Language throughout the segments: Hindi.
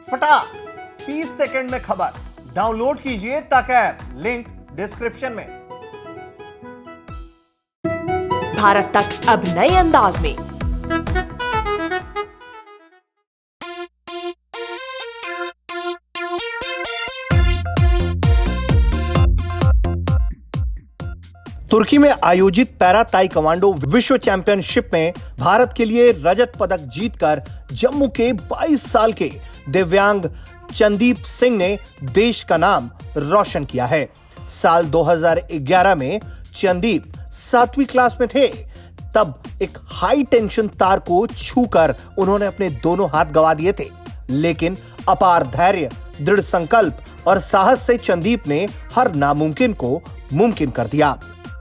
फटाक 30 सेकंड में खबर। डाउनलोड कीजिए तक ऐप, लिंक डिस्क्रिप्शन में। भारत तक अब नए अंदाज में। तुर्की में आयोजित पैरा ताइक्वांडो विश्व चैंपियनशिप में भारत के लिए रजत पदक जीतकर जम्मू के 22 साल के दिव्यांग चंदीप सिंह ने देश का नाम रोशन किया है। साल 2011 में चंदीप 7वीं क्लास में थे। तब एक हाई टेंशन तार को छूकर उन्होंने अपने दोनों हाथ गंवा दिए थे, लेकिन अपार धैर्य, दृढ़ संकल्प और साहस से चंदीप ने हर नामुमकिन को मुमकिन कर दिया।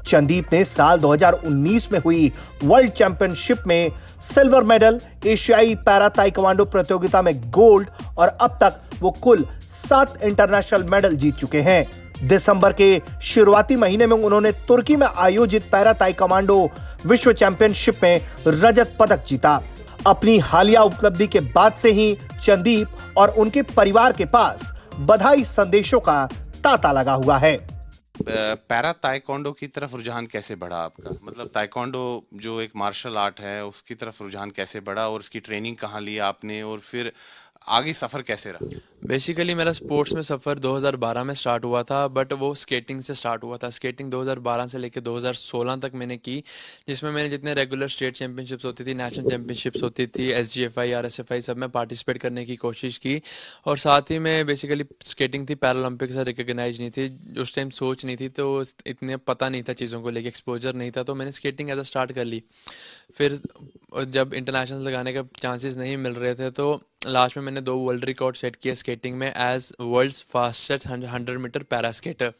चंदीप ने साल 2019 में हुई वर्ल्ड चैंपियनशिप में सिल्वर मेडल, एशियाई पैरा ताइक्वांडो प्रतियोगिता में गोल्ड और अब तक वो कुल 7 इंटरनेशनल मेडल जीत चुके हैं। दिसंबर के शुरुआती महीने में उन्होंने तुर्की में आयोजित पैरा ताइक्वांडो विश्व चैंपियनशिप में रजत पदक जीता। अपनी हालिया उपलब्धि के बाद से ही चंदीप और उनके परिवार के पास बधाई संदेशों का तांता लगा हुआ है। पैरा ताइक्वांडो की तरफ रुझान कैसे बढ़ा आपका? मतलब ताइक्वांडो जो एक मार्शल आर्ट है उसकी तरफ रुझान कैसे बढ़ा और उसकी ट्रेनिंग कहाँ ली आपने और फिर आगे सफर कैसे रहा? बेसिकली मेरा स्पोर्ट्स में सफ़र 2012 में स्टार्ट हुआ था, बट वो स्केटिंग से स्टार्ट हुआ था। स्केटिंग 2012 से लेकर 2016 तक मैंने की, जिसमें मैंने जितने रेगुलर स्टेट चैंपियनशिप्स होती थी, नेशनल चैंपियनशिप्स होती थी, SGFI, RSFI, सब में पार्टिसिपेट करने की कोशिश की। और साथ ही में बेसिकली स्केटिंग थी पैरालंपिक से रिकग्नाइज नहीं थी, उस टाइम सोच नहीं थी, तो इतने पता नहीं था चीज़ों को लेकर, एक्सपोजर नहीं था, तो मैंने स्केटिंग एज अ स्टार्ट कर ली। फिर जब इंटरनेशनल लगाने का चांसेस नहीं मिल रहे थे, तो लास्ट में मैंने 2 वर्ल्ड रिकॉर्ड सेट किए स्केटिंग में as world's fastest 100 metre para skater.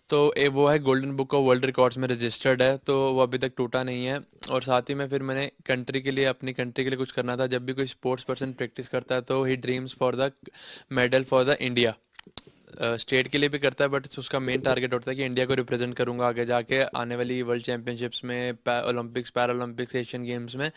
तो वो है golden book of world records में रजिस्टर्ड है, तो वो अभी तक टूटा नहीं है। और साथ ही में फिर मैंने कंट्री के लिए, अपनी कंट्री के लिए कुछ करना था। जब भी कोई स्पोर्ट्स पर्सन प्रैक्टिस करता है तो he dreams for the medal for the India. State के लिए भी करता है, बट उसका मेन टारगेट होता है कि इंडिया को रिप्रेजेंट करूंगा आगे जाके आने वाली वर्ल्ड चैंपियनशिप्स में, ओलंपिक्स, पैरालंपिक्स, एशियन गेम्स में।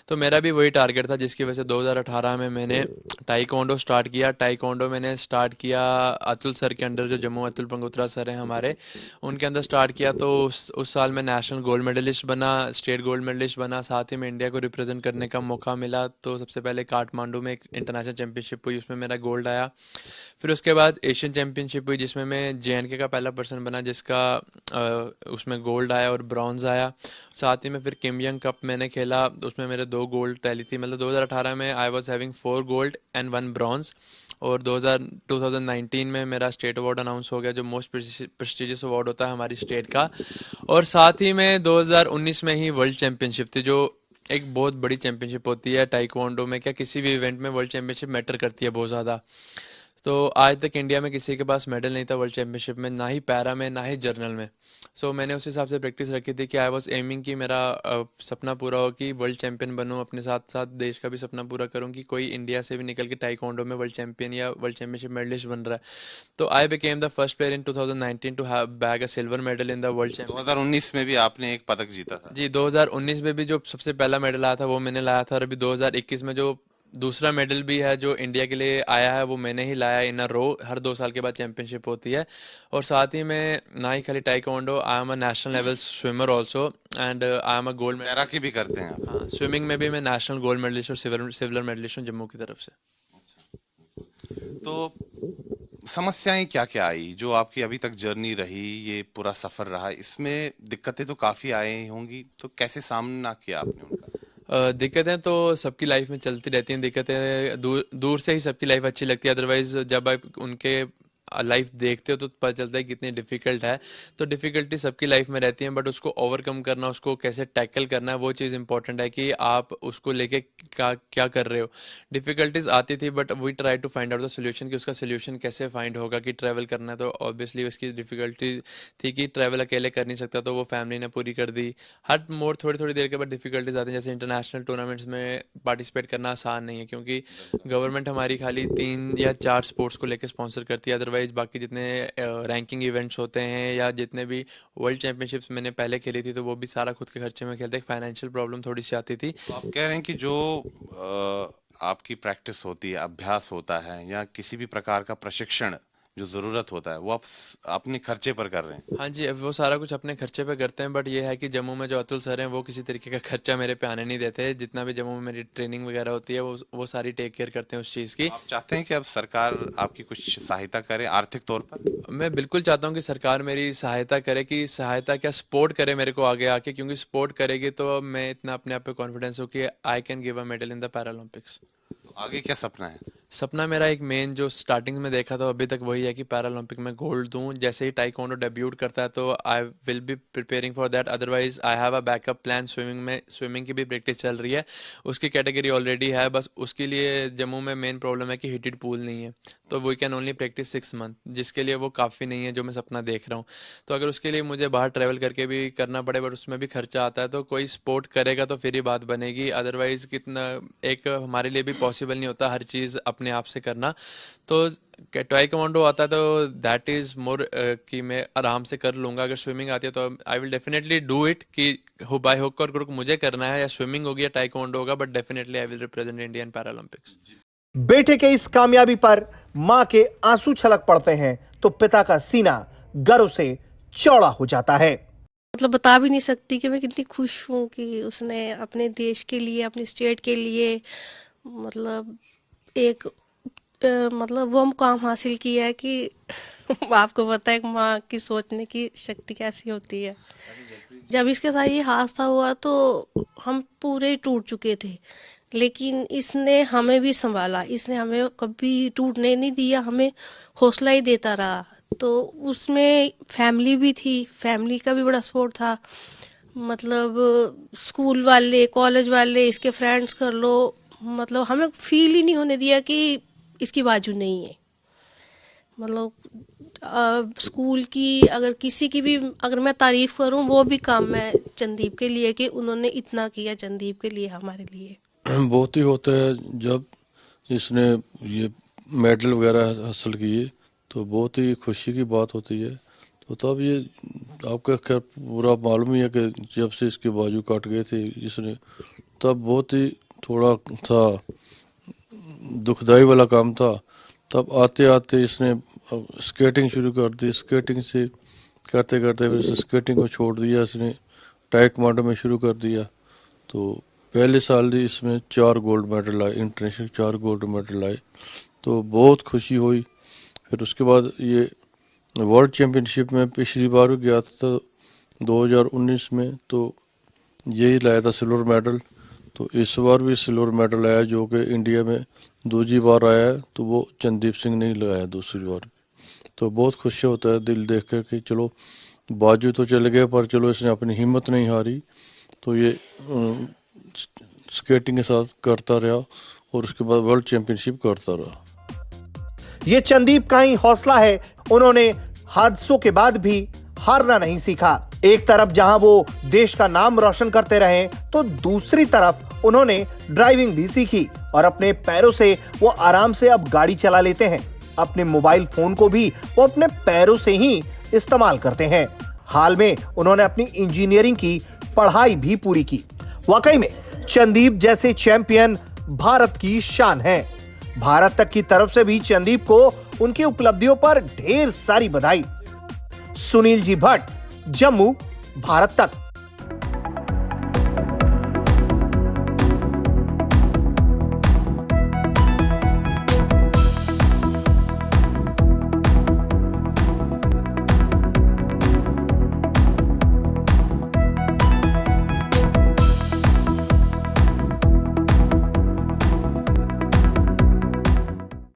तो मेरा भी वही टारगेट था, जिसकी वजह से 2018 में मैंने ताइक्वांडो स्टार्ट किया। ताइक्वांडो मैंने स्टार्ट किया अतुल सर के अंडर, जो जम्मू अतुल पंगोत्रा सर हैं हमारे, उनके अंदर स्टार्ट किया। तो उस साल मैं नेशनल गोल्ड मेडलिस्ट बना, स्टेट गोल्ड मेडलिस्ट बना, साथ ही में इंडिया को रिप्रेजेंट करने का मौका मिला। तो सबसे पहले काठमांडू में एक इंटरनेशनल चैंपियनशिप हुई, उसमें मेरा गोल्ड आया। फिर उसके बाद एशियन चैंपियनशिप हुई, जिसमें मैं JNK का पहला पर्सन बना जिसका उसमें गोल्ड आया और ब्रॉन्ज आया। साथ ही में फिर किम यंग कप मैंने खेला, उसमें मेरे 2 गोल्ड टैली थी। मतलब 2018 में I was having 4 gold and 1 bronze. और 2019 में मेरा स्टेट अवार्ड अनाउंस हो गया, जो मोस्ट प्रेस्टिजियस अवार्ड होता है हमारी स्टेट का। और साथ ही में 2019 में ही वर्ल्ड चैंपियनशिप थी, जो एक बहुत बड़ी चैंपियनशिप होती है ताइक्वांडो में। क्या किसी भी इवेंट में वर्ल्ड चैंपियनशिप मैटर करती है बहुत ज़्यादा। तो आज तक इंडिया में किसी के पास मेडल नहीं था वर्ल्ड चैंपियनशिप में, ना ही पैरा में, ना ही जर्नल में। सो मैंने उस हिसाब से प्रैक्टिस रखी थी कि आई वॉज एमिंग कि मेरा सपना पूरा हो कि वर्ल्ड चैंपियन बनूं, अपने साथ साथ देश का भी सपना पूरा करूं कि कोई इंडिया से भी निकल के ताइक्वांडो में वर्ल्ड चैंपियन या वर्ल्ड चैंपियनशिप मेडलिस्ट बन रहा है। तो I became the first player in 2019 to have bag a silver medal in the world champion. 2019 में भी आपने एक पदक जीता था? जी, 2019 में भी जो सबसे पहला मेडल आया था वो मैंने लाया था। और अभी 2021 में जो दूसरा मेडल भी है जो इंडिया के लिए आया है, वो मैंने ही लाया इन अ रो। हर 2 साल के बाद चैंपियनशिप होती है। और साथ ही में ना ही खाली taekwondo, I am a national level swimmer also and I am a gold medal. तैराकी भी करते हैं आप? हाँ, स्विमिंग में भी मैं नेशनल गोल्ड मेडलिस्ट और सिल्वर मेडलिस्ट हूँ जम्मू की तरफ से। तो समस्याएं क्या क्या आई जो आपकी अभी तक जर्नी रही, ये पूरा सफर रहा, इसमें दिक्कतें तो काफी आई होंगी, तो कैसे सामना किया आपने उनका? दिक्कतें तो सबकी लाइफ में चलती रहती हैं। दिक्कतें दूर दूर से ही सबकी लाइफ अच्छी लगती है, अदरवाइज जब आप उनके लाइफ देखते हो तो पता चलता है कितनी डिफ़िकल्ट है। तो डिफ़िकल्टी सबकी लाइफ में रहती है, बट उसको ओवरकम करना, उसको कैसे टैकल करना है, वो चीज़ इंपॉर्टेंट है कि आप उसको लेके क्या क्या कर रहे हो। डिफ़िकल्टीज आती थी, but we try to find out the solution कि उसका सोल्यूशन कैसे फाइंड होगा। कि ट्रैवल करना है तो ऑब्वियसली उसकी डिफ़िकल्टी थी कि ट्रैवल अकेले कर नहीं सकता, तो वो फैमिली ने पूरी कर दी। हर मोर थोड़ी थोड़ी देर के बाद डिफ़िकल्टीज आती हैं, जैसे इंटरनेशनल टूर्नामेंट्स में पार्टिसिपेट करना आसान नहीं है, क्योंकि गवर्नमेंट हमारी खाली 3 या 4 स्पोर्ट्स को लेकर स्पॉन्सर करती है। अदरवाइज बाकी जितने रैंकिंग इवेंट्स होते हैं या जितने भी वर्ल्ड चैंपियनशिप्स मैंने पहले खेली थी, तो वो भी सारा खुद के खर्चे में खेलते। फाइनेंशियल प्रॉब्लम थोड़ी सी आती थी। तो आप कह रहे हैं कि जो आपकी प्रैक्टिस होती है, अभ्यास होता है या किसी भी प्रकार का प्रशिक्षण जो जरूरत होता है वो आप अपने खर्चे पर कर रहे हैं? हाँ जी, वो सारा कुछ अपने खर्चे पे करते हैं, बट ये है कि जम्मू में जो अतुल सर हैं वो किसी तरीके का खर्चा मेरे पे आने नहीं देते। जितना भी जम्मू में मेरी ट्रेनिंग वगैरह होती है वो सारी टेक केयर करते हैं उस चीज़ की। आप चाहते हैं कि अब सरकार आपकी कुछ सहायता करे आर्थिक तौर पर? मैं बिल्कुल चाहता हूँ कि सरकार मेरी सहायता करे, कि सहायता क्या, सपोर्ट करे मेरे को आगे आके, क्योंकि सपोर्ट करेगी तो मैं इतना अपने आप पे कॉन्फिडेंस हूँ कि I can give a medal in the Paralympics. तो आगे क्या सपना है? सपना मेरा एक मेन जो स्टार्टिंग में देखा था अभी तक वही है कि पैरालंपिक में गोल्ड दूं। जैसे ही टाइकोंडो डेब्यूट करता है तो I will be preparing for that. Otherwise I have a backup plan. Swimming की भी प्रैक्टिस चल रही है, उसकी कैटेगरी ऑलरेडी है। बस उसके लिए जम्मू में मेन प्रॉब्लम है कि हीटेड पूल नहीं है, तो we can only practise 6 month, जिसके लिए वो काफ़ी नहीं है जो मैं सपना देख रहा हूँ। तो अगर उसके लिए मुझे बाहर ट्रैवल करके भी करना पड़े बट उसमें भी खर्चा आता है, तो कोई सपोर्ट करेगा तो फिर ही बात बनेगी। अदरवाइज कितना एक हमारे लिए भी पॉसिबल नहीं होता हर चीज़ अपने आप से करना। तो टाइकोंडो आता है तो दैट इज़ मोर कि मैं आराम से कर लूँगा। अगर स्विमिंग आती है तो I will definitely do it, कि हो बाय हुक और क्रुक मुझे करना है, या स्विमिंग होगी या टाइकोंडो होगा, but definitely I will represent India in Paralympics. बेटे के इस कामयाबी पर मां के आंसू छलक पड़ते हैं तो पिता का सीना गर्व से चौड़ा हो जाता है। मतलब बता भी नहीं सकती कि मैं कितनी खुश हूँ कि उसने अपने देश के लिए, अपने स्टेट के लिए मतलब एक मतलब वो मुकाम हासिल किया है कि आपको पता है माँ की सोचने की शक्ति कैसी होती है। जब इसके साथ ये हादसा हुआ तो हम पूरे ही टूट चुके थे, लेकिन इसने हमें भी संभाला। इसने हमें कभी टूटने नहीं दिया, हमें हौसला ही देता रहा। तो उसमें फैमिली भी थी, फैमिली का भी बड़ा सपोर्ट था। मतलब स्कूल वाले, कॉलेज वाले, इसके फ्रेंड्स कर लो, मतलब हमें फील ही नहीं होने दिया कि इसकी बाजू नहीं है। मतलब स्कूल की अगर किसी की भी अगर मैं तारीफ करूं वो भी कम है चंदीप के लिए, कि उन्होंने इतना किया चंदीप के लिए, हमारे लिए। बहुत ही होता है जब इसने ये मेडल वगैरह हासिल किए तो बहुत ही खुशी की बात होती है। तो तब ये आपका खैर पूरा मालूम ही है कि जब से इसके बाजू काट गए थे इसने, तब बहुत ही थोड़ा था दुखदाई वाला काम था। तब आते आते इसने स्केटिंग शुरू कर दी। स्केटिंग से करते करते फिर स्केटिंग को छोड़ दिया, इसने टाइकोंडो में शुरू कर दिया। तो पहले साल ही इसमें 4 गोल्ड मेडल आए, इंटरनेशनल 4 गोल्ड मेडल आए, तो बहुत खुशी हुई। फिर उसके बाद ये वर्ल्ड चैम्पियनशिप में पिछली बार गया था 2019 में, तो यही लाया था सिल्वर मेडल। तो इस बार भी सिल्वर मेडल आया जो कि इंडिया में दूसरी बार आया है, तो वो चंदीप सिंह ने लाया दूसरी बार। तो बहुत खुशी होता है दिल देख कर कि चलो बाजू तो चले गए पर चलो इसने अपनी हिम्मत नहीं हारी। तो ये स्केटिंग के साथ करता रहा और उसके बाद वर्ल्ड चैंपियनशिप करता रहा। ये चंदीप का ही हौसला है। उन्होंने हादसों के बाद भी हारना नहीं सीखा। एक तरफ जहां वो देश का नाम रोशन करते रहे तो दूसरी तरफ उन्होंने ड्राइविंग भी सीखी और अपने पैरों से वो आराम से अब गाड़ी चला लेते हैं। अपने मोबाइल फोन को भी वो अपने पैरों से ही इस्तेमाल करते हैं। हाल में उन्होंने अपनी इंजीनियरिंग की पढ़ाई भी पूरी की। वाकई में चंदीप जैसे चैंपियन भारत की शान है। भारत तक की तरफ से भी चंदीप को उनकी उपलब्धियों पर ढेर सारी बधाई। सुनील जी भट्ट, जम्मू, भारत तक।